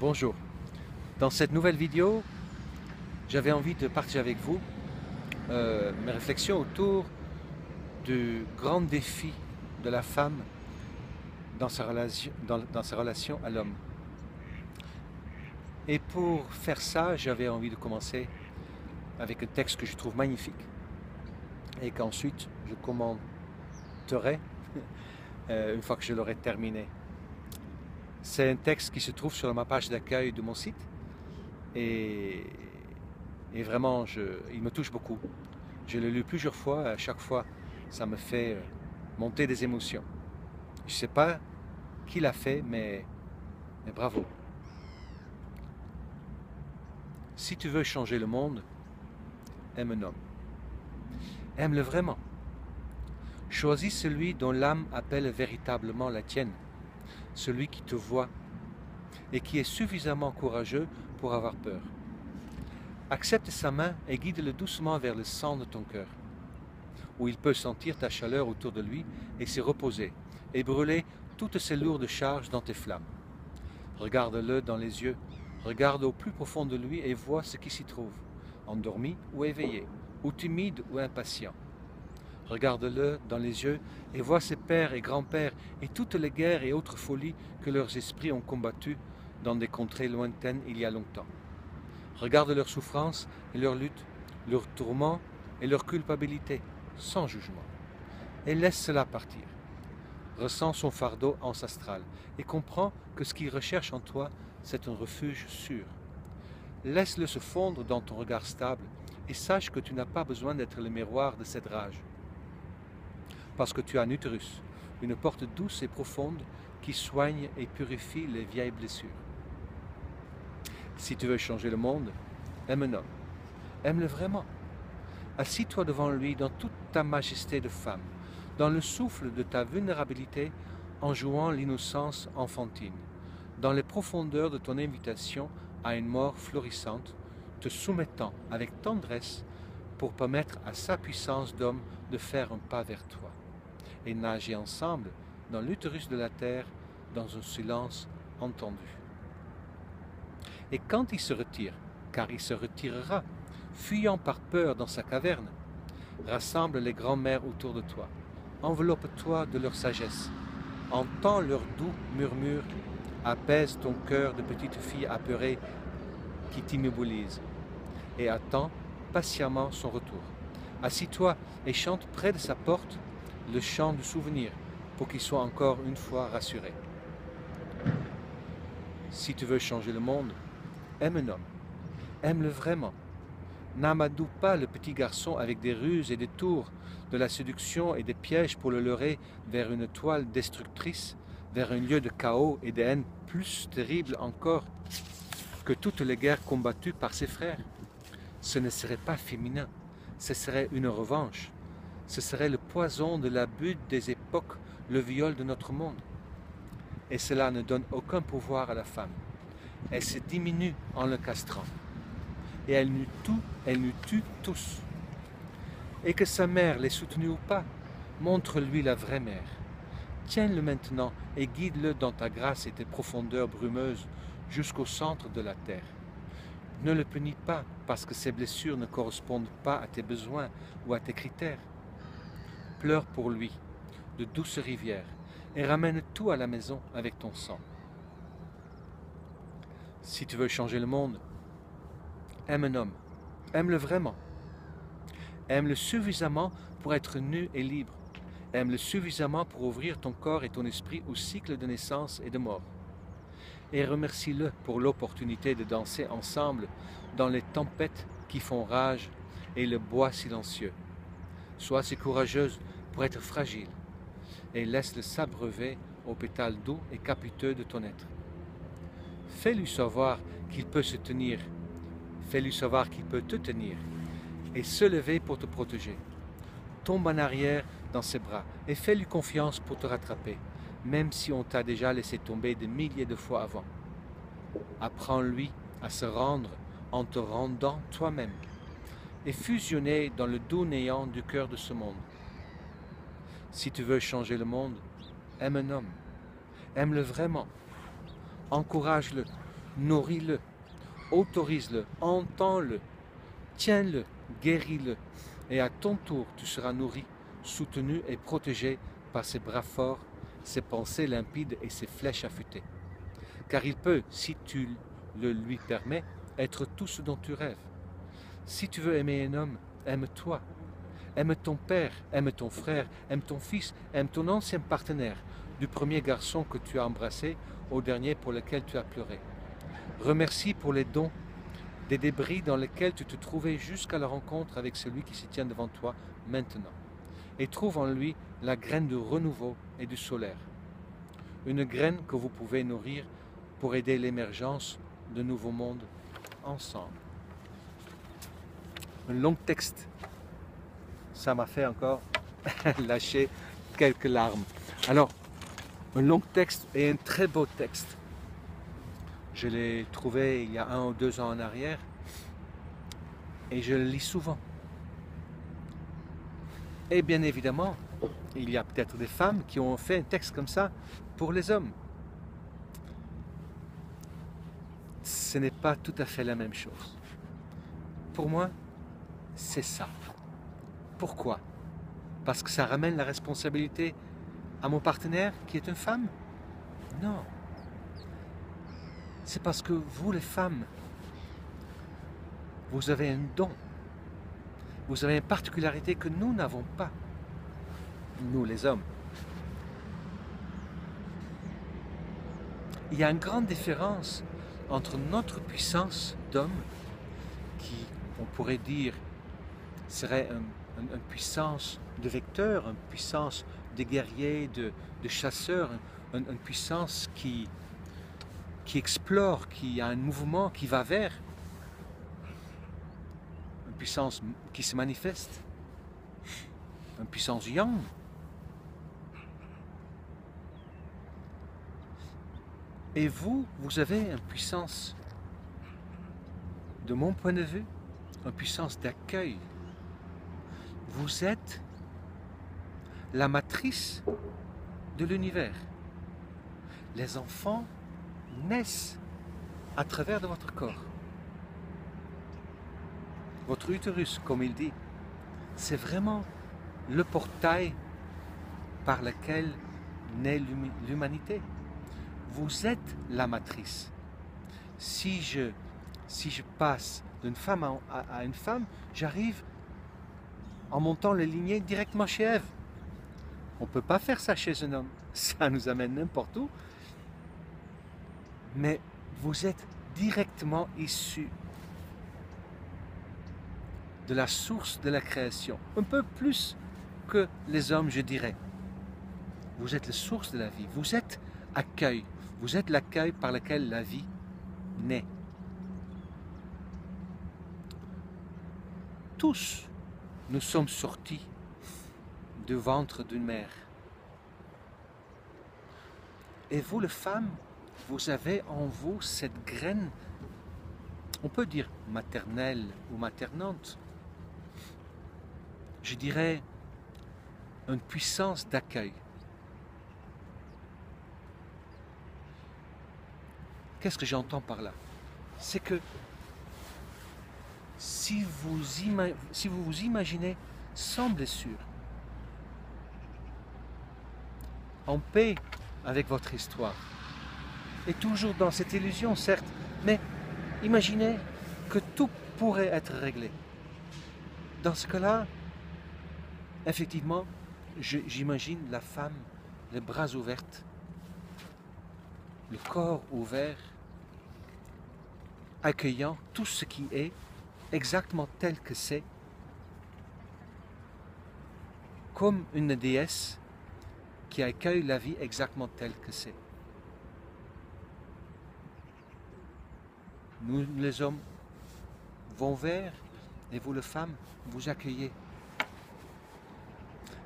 Bonjour. Dans cette nouvelle vidéo, j'avais envie de partager avec vous mes réflexions autour du grand défi de la femme dans sa relation à l'homme. Et pour faire ça, j'avais envie de commencer avec un texte que je trouve magnifique et qu'ensuite je commenterai une fois que je l'aurai terminé. C'est un texte qui se trouve sur ma page d'accueil de mon site et, et vraiment, il me touche beaucoup. Je l'ai lu plusieurs fois, à chaque fois, ça me fait monter des émotions. Je ne sais pas qui l'a fait, mais bravo. Si tu veux changer le monde, aime un homme. Aime-le vraiment. Choisis celui dont l'âme appelle véritablement la tienne, celui qui te voit et qui est suffisamment courageux pour avoir peur. Accepte sa main et guide-le doucement vers le centre de ton cœur, où il peut sentir ta chaleur autour de lui et s'y reposer, et brûler toutes ces lourdes charges dans tes flammes. Regarde-le dans les yeux, regarde au plus profond de lui et vois ce qui s'y trouve, endormi ou éveillé, ou timide ou impatient. Regarde-le dans les yeux et vois ses pères et grands-pères et toutes les guerres et autres folies que leurs esprits ont combattues dans des contrées lointaines il y a longtemps. Regarde leurs souffrances et leurs luttes, leurs tourments et leur culpabilité, sans jugement. Et laisse cela partir. Ressens son fardeau ancestral et comprends que ce qu'il recherche en toi, c'est un refuge sûr. Laisse-le se fondre dans ton regard stable et sache que tu n'as pas besoin d'être le miroir de cette rage. Parce que tu as un utérus, une porte douce et profonde qui soigne et purifie les vieilles blessures. Si tu veux changer le monde, aime un homme. Aime-le vraiment. Assis-toi devant lui dans toute ta majesté de femme, dans le souffle de ta vulnérabilité, en jouant l'innocence enfantine, dans les profondeurs de ton invitation à une mort florissante, te soumettant avec tendresse pour permettre à sa puissance d'homme de faire un pas vers toi, et nager ensemble dans l'utérus de la terre dans un silence entendu. Et quand il se retire, car il se retirera, fuyant par peur dans sa caverne, rassemble les grands-mères autour de toi, enveloppe-toi de leur sagesse, entends leur doux murmure, apaise ton cœur de petite fille apeurée qui t'immobilise, et attends patiemment son retour. Assis-toi et chante près de sa porte le chant du souvenir, pour qu'il soit encore une fois rassuré. Si tu veux changer le monde, aime un homme, aime-le vraiment. N'amadoue pas le petit garçon avec des ruses et des tours, de la séduction et des pièges pour le leurrer vers une toile destructrice, vers un lieu de chaos et de haine plus terrible encore que toutes les guerres combattues par ses frères. Ce ne serait pas féminin, ce serait une revanche. Ce serait le poison de la butte des époques, le viol de notre monde. Et cela ne donne aucun pouvoir à la femme. Elle se diminue en le castrant. Et elle nous tue tous. Et que sa mère l'ait soutenu ou pas, montre-lui la vraie mère. Tiens-le maintenant et guide-le dans ta grâce et tes profondeurs brumeuses jusqu'au centre de la terre. Ne le punis pas parce que ses blessures ne correspondent pas à tes besoins ou à tes critères. Pleure pour lui de douces rivières et ramène tout à la maison avec ton sang. Si tu veux changer le monde, aime un homme, aime-le vraiment. Aime-le suffisamment pour être nu et libre. Aime-le suffisamment pour ouvrir ton corps et ton esprit au cycle de naissance et de mort. Et remercie-le pour l'opportunité de danser ensemble dans les tempêtes qui font rage et le bois silencieux. Sois assez courageuse pour être fragile et laisse-le s'abreuver aux pétales doux et capiteux de ton être. Fais-lui savoir qu'il peut se tenir, fais-lui savoir qu'il peut te tenir et se lever pour te protéger. Tombe en arrière dans ses bras et fais-lui confiance pour te rattraper, même si on t'a déjà laissé tomber des milliers de fois avant. Apprends-lui à se rendre en te rendant toi-même et fusionner dans le doux néant du cœur de ce monde. Si tu veux changer le monde, aime un homme, aime-le vraiment, encourage-le nourris-le, autorise-le, entends-le, tiens-le, guéris-le, et à ton tour tu seras nourri, soutenu et protégé par ses bras forts, ses pensées limpides et ses flèches affûtées. Car il peut, si tu le lui permets, être tout ce dont tu rêves. Si tu veux aimer un homme, aime-toi. Aime ton père, aime ton frère, aime ton fils, aime ton ancien partenaire, du premier garçon que tu as embrassé au dernier pour lequel tu as pleuré. Remercie pour les dons, des débris dans lesquels tu te trouvais jusqu'à la rencontre avec celui qui se tient devant toi maintenant. Et trouve en lui la graine du renouveau et du solaire. Une graine que vous pouvez nourrir pour aider l'émergence de nouveaux mondes ensemble. Un long texte. Ça m'a fait encore lâcher quelques larmes. Alors, un long texte et un très beau texte. Je l'ai trouvé il y a 1 ou 2 ans en arrière et je le lis souvent. Et bien évidemment, il y a peut-être des femmes qui ont fait un texte comme ça pour les hommes. Ce n'est pas tout à fait la même chose. Pour moi, c'est ça. Pourquoi? Parce que ça ramène la responsabilité à mon partenaire qui est une femme? Non. C'est parce que vous, les femmes, vous avez un don. Vous avez une particularité que nous n'avons pas. Nous, les hommes. Il y a une grande différence entre notre puissance d'homme, qui, on pourrait dire, serait une puissance de vecteur, une puissance de guerrier, de chasseur, une puissance qui explore, qui a un mouvement, qui va vers, une puissance qui se manifeste, une puissance yang. Et vous, vous avez une puissance, de mon point de vue, une puissance d'accueil. Vous êtes la matrice de l'univers. Les enfants naissent à travers de votre corps. Votre utérus, comme il dit, c'est vraiment le portail par lequel naît l'humanité. Vous êtes la matrice. Si je passe d'une femme à une femme, j'arrive en montant les lignées directement chez Ève. On ne peut pas faire ça chez un homme. Ça nous amène n'importe où. Mais vous êtes directement issus de la source de la création. Un peu plus que les hommes, je dirais. Vous êtes la source de la vie. Vous êtes accueil. Vous êtes l'accueil par lequel la vie naît. Tous, nous sommes sortis du ventre d'une mère. Et vous, les femmes, vous avez en vous cette graine, on peut dire maternelle ou maternante, je dirais une puissance d'accueil. Qu'est-ce que j'entends par là? C'est que si vous vous imaginez sans blessure, en paix avec votre histoire, et toujours dans cette illusion, certes, mais imaginez que tout pourrait être réglé. Dans ce cas-là, effectivement, j'imagine la femme, les bras ouverts, le corps ouvert, accueillant tout ce qui est exactement tel que c'est, comme une déesse qui accueille la vie exactement telle que c'est. Nous, les hommes, vont vers, et vous, les femmes, vous accueillez.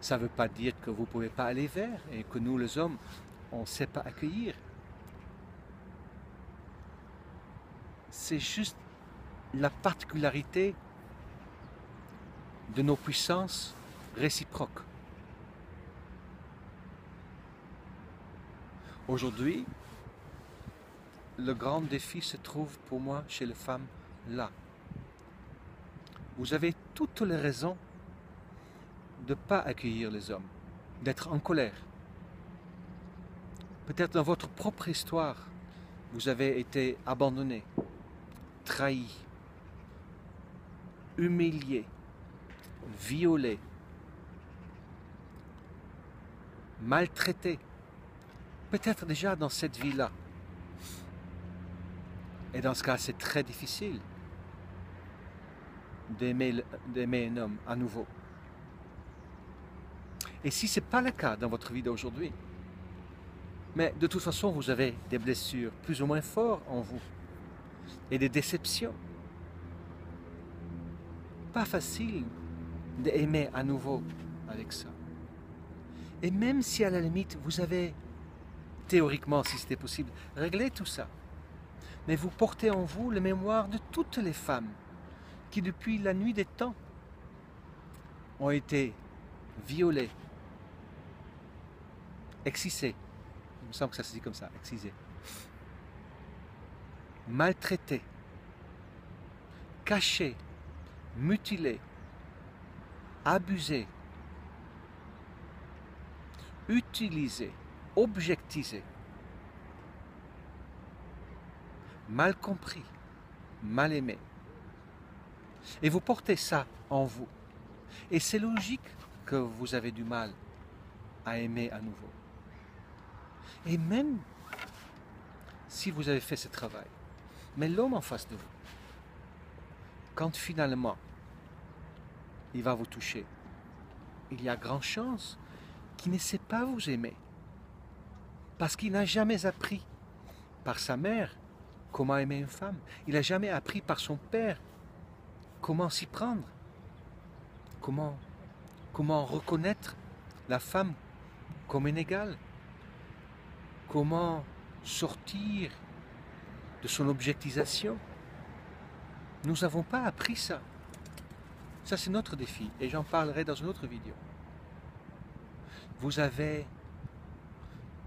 Ça ne veut pas dire que vous ne pouvez pas aller vers, et que nous, les hommes, on ne sait pas accueillir. C'est juste la particularité de nos puissances réciproques. Aujourd'hui, le grand défi se trouve pour moi chez les femmes là. Vous avez toutes les raisons de ne pas accueillir les hommes, d'être en colère. Peut-être dans votre propre histoire, vous avez été abandonné, trahi, humilié, violé, maltraité. Peut-être déjà dans cette vie-là. Et dans ce cas, c'est très difficile d'aimer un homme à nouveau. Et si ce n'est pas le cas dans votre vie d'aujourd'hui, mais de toute façon, vous avez des blessures plus ou moins fortes en vous et des déceptions. Pas facile d'aimer à nouveau avec ça. Et même si à la limite, vous avez, théoriquement, si c'était possible, réglé tout ça, mais vous portez en vous la mémoire de toutes les femmes qui, depuis la nuit des temps, ont été violées, excisées. Il me semble que ça se dit comme ça, excisées. Maltraitées, cachées, mutilées, abusées, utilisées, objectisées, mal compris, mal aimé. Et vous portez ça en vous. Et c'est logique que vous avez du mal à aimer à nouveau. Et même si vous avez fait ce travail, mais l'homme en face de vous, quand finalement il va vous toucher, il y a grande chance qu'il ne sait pas vous aimer. Parce qu'il n'a jamais appris par sa mère comment aimer une femme. Il n'a jamais appris par son père comment s'y prendre. Comment reconnaître la femme comme une égale. Comment sortir de son objectisation. Nous n'avons pas appris ça. Ça, c'est notre défi et j'en parlerai dans une autre vidéo. Vous avez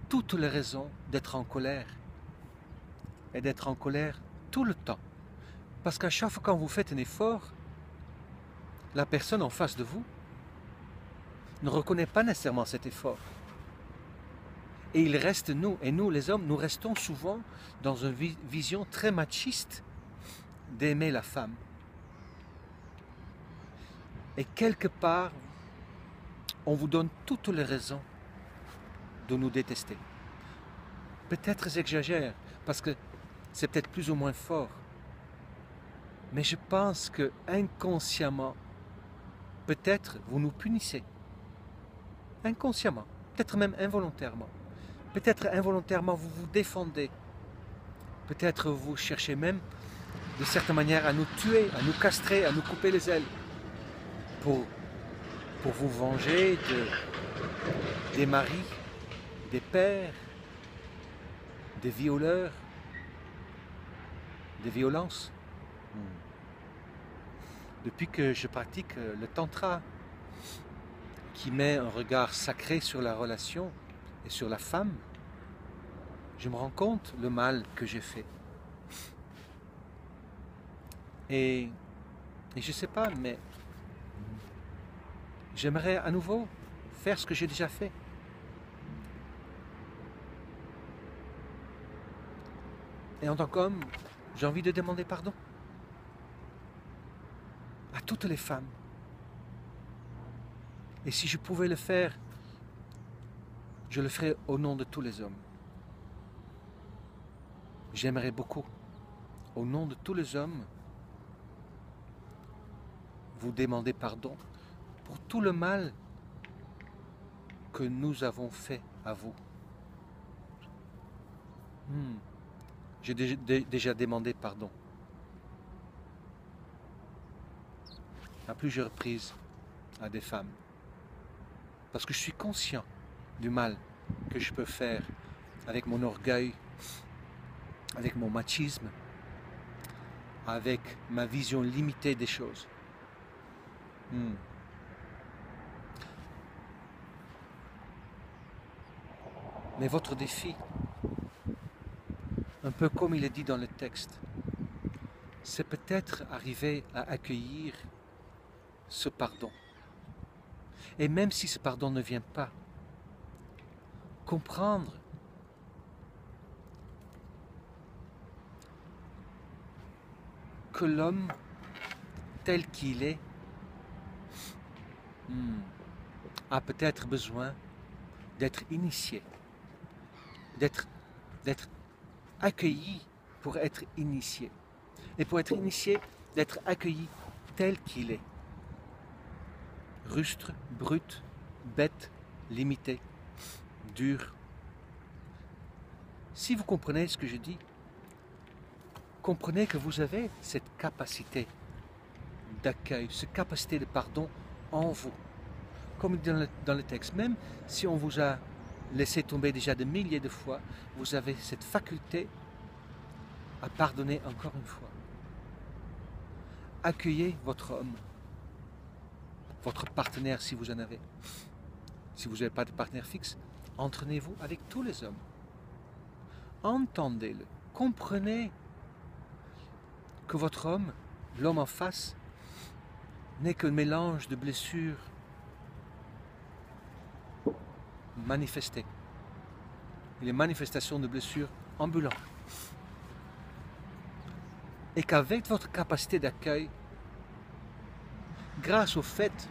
toutes les raisons d'être en colère et d'être en colère tout le temps. Parce qu'à chaque fois quand vous faites un effort, la personne en face de vous ne reconnaît pas nécessairement cet effort. Et il reste nous, et nous les hommes, nous restons souvent dans une vision très machiste d'aimer la femme. Et quelque part, on vous donne toutes les raisons de nous détester. Peut-être j'exagère, parce que c'est peut-être plus ou moins fort. Mais je pense que inconsciemment, peut-être vous nous punissez. Inconsciemment, peut-être même involontairement. Peut-être involontairement vous vous défendez. Peut-être vous cherchez même de certaine manière à nous tuer, à nous castrer, à nous couper les ailes. Pour vous venger des maris, des pères, des violeurs, des violences. Depuis que je pratique le tantra, qui met un regard sacré sur la relation et sur la femme, je me rends compte le mal que j'ai fait. Et je ne sais pas, mais j'aimerais à nouveau faire ce que j'ai déjà fait. Et en tant qu'homme, j'ai envie de demander pardon à toutes les femmes. Et si je pouvais le faire, je le ferais au nom de tous les hommes. J'aimerais beaucoup, au nom de tous les hommes, vous demander pardon pour tout le mal que nous avons fait à vous. J'ai déjà demandé pardon à plusieurs reprises à des femmes. Parce que je suis conscient du mal que je peux faire avec mon orgueil, avec mon machisme, avec ma vision limitée des choses. Mais votre défi, un peu comme il est dit dans le texte, c'est peut-être arriver à accueillir ce pardon. Et même si ce pardon ne vient pas, comprendre que l'homme tel qu'il est a peut-être besoin d'être initié, d'être accueilli pour être initié. Et pour être initié, d'être accueilli tel qu'il est. Rustre, brut, bête, limité, dur. Si vous comprenez ce que je dis, comprenez que vous avez cette capacité d'accueil, cette capacité de pardon en vous. Comme dans le texte, même si on vous a laissé tomber déjà de milliers de fois, vous avez cette faculté à pardonner encore une fois. Accueillez votre homme, votre partenaire si vous en avez. Si vous n'avez pas de partenaire fixe, entraînez-vous avec tous les hommes. Entendez-le, comprenez que votre homme, l'homme en face, n'est qu'un mélange de blessures manifestées. Il est manifestation de blessures ambulantes. Et qu'avec votre capacité d'accueil, grâce au fait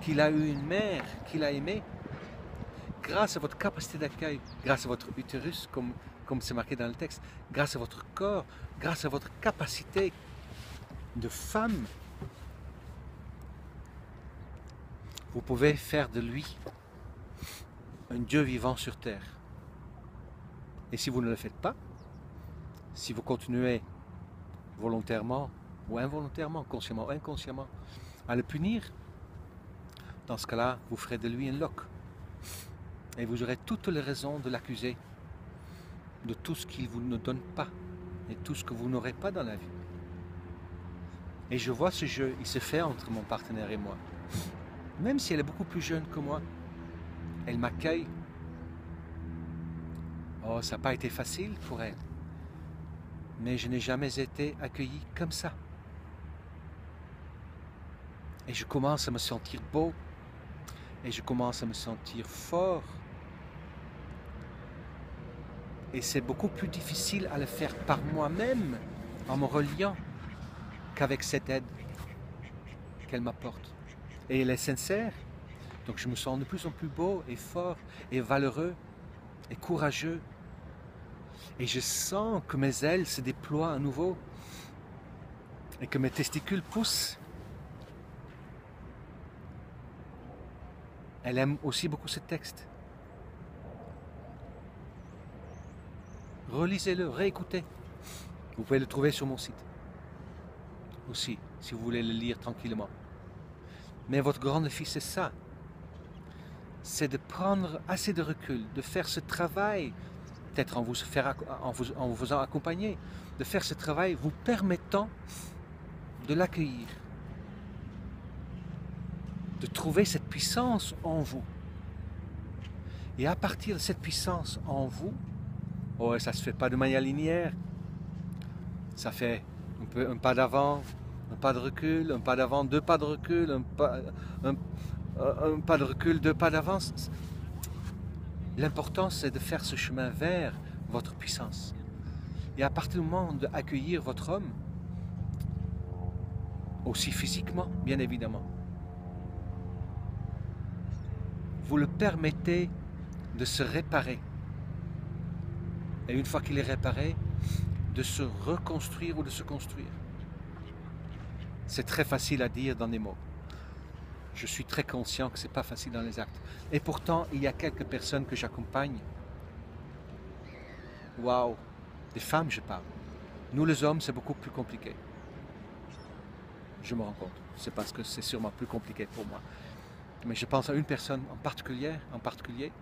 qu'il a eu une mère qu'il a aimée, grâce à votre capacité d'accueil, grâce à votre utérus, comme c'est marqué dans le texte, grâce à votre corps, grâce à votre capacité de femme, vous pouvez faire de lui un Dieu vivant sur terre. Et si vous ne le faites pas, si vous continuez volontairement ou involontairement, consciemment ou inconsciemment, à le punir, dans ce cas-là, vous ferez de lui un loc. Et vous aurez toutes les raisons de l'accuser de tout ce qu'il vous ne donne pas et tout ce que vous n'aurez pas dans la vie. Et je vois ce jeu, il se fait entre mon partenaire et moi. Même si elle est beaucoup plus jeune que moi, elle m'accueille. Oh, ça n'a pas été facile pour elle. Mais je n'ai jamais été accueilli comme ça. Et je commence à me sentir beau. Et je commence à me sentir fort. Et c'est beaucoup plus difficile à le faire par moi-même, en me reliant, qu'avec cette aide qu'elle m'apporte. Et elle est sincère. Donc je me sens de plus en plus beau et fort et valeureux et courageux. Et je sens que mes ailes se déploient à nouveau et que mes testicules poussent. Elle aime aussi beaucoup ce texte. Relisez-le, réécoutez. Vous pouvez le trouver sur mon site aussi, si vous voulez le lire tranquillement. Mais votre grand défi, c'est ça. C'est de prendre assez de recul, de faire ce travail, peut-être en vous faisant accompagner, de faire ce travail vous permettant de l'accueillir, de trouver cette puissance en vous. Et à partir de cette puissance en vous, oh, ça ne se fait pas de manière linéaire, ça fait un pas d'avant, un pas de recul, un pas d'avant, deux pas de recul, un pas de recul, deux pas d'avance. L'important, c'est de faire ce chemin vers votre puissance. Et à partir du moment d'accueillir votre homme, aussi physiquement, bien évidemment, vous le permettez de se réparer. Et une fois qu'il est réparé, de se reconstruire ou de se construire. C'est très facile à dire dans des mots. Je suis très conscient que ce n'est pas facile dans les actes. Et pourtant, il y a quelques personnes que j'accompagne. Waouh! Des femmes, je parle. Nous, les hommes, c'est beaucoup plus compliqué. Je me rends compte. C'est parce que c'est sûrement plus compliqué pour moi. Mais je pense à une personne en particulier,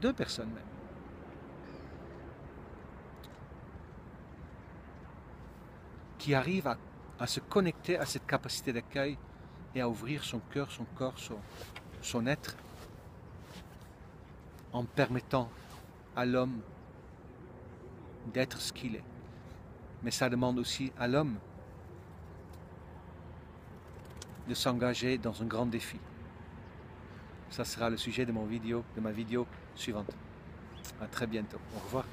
deux personnes même, qui arrivent à se connecter à cette capacité d'accueil et à ouvrir son cœur, son corps, son être, en permettant à l'homme d'être ce qu'il est. Mais ça demande aussi à l'homme de s'engager dans un grand défi. Ça sera le sujet de ma vidéo suivante. À très bientôt. Au revoir.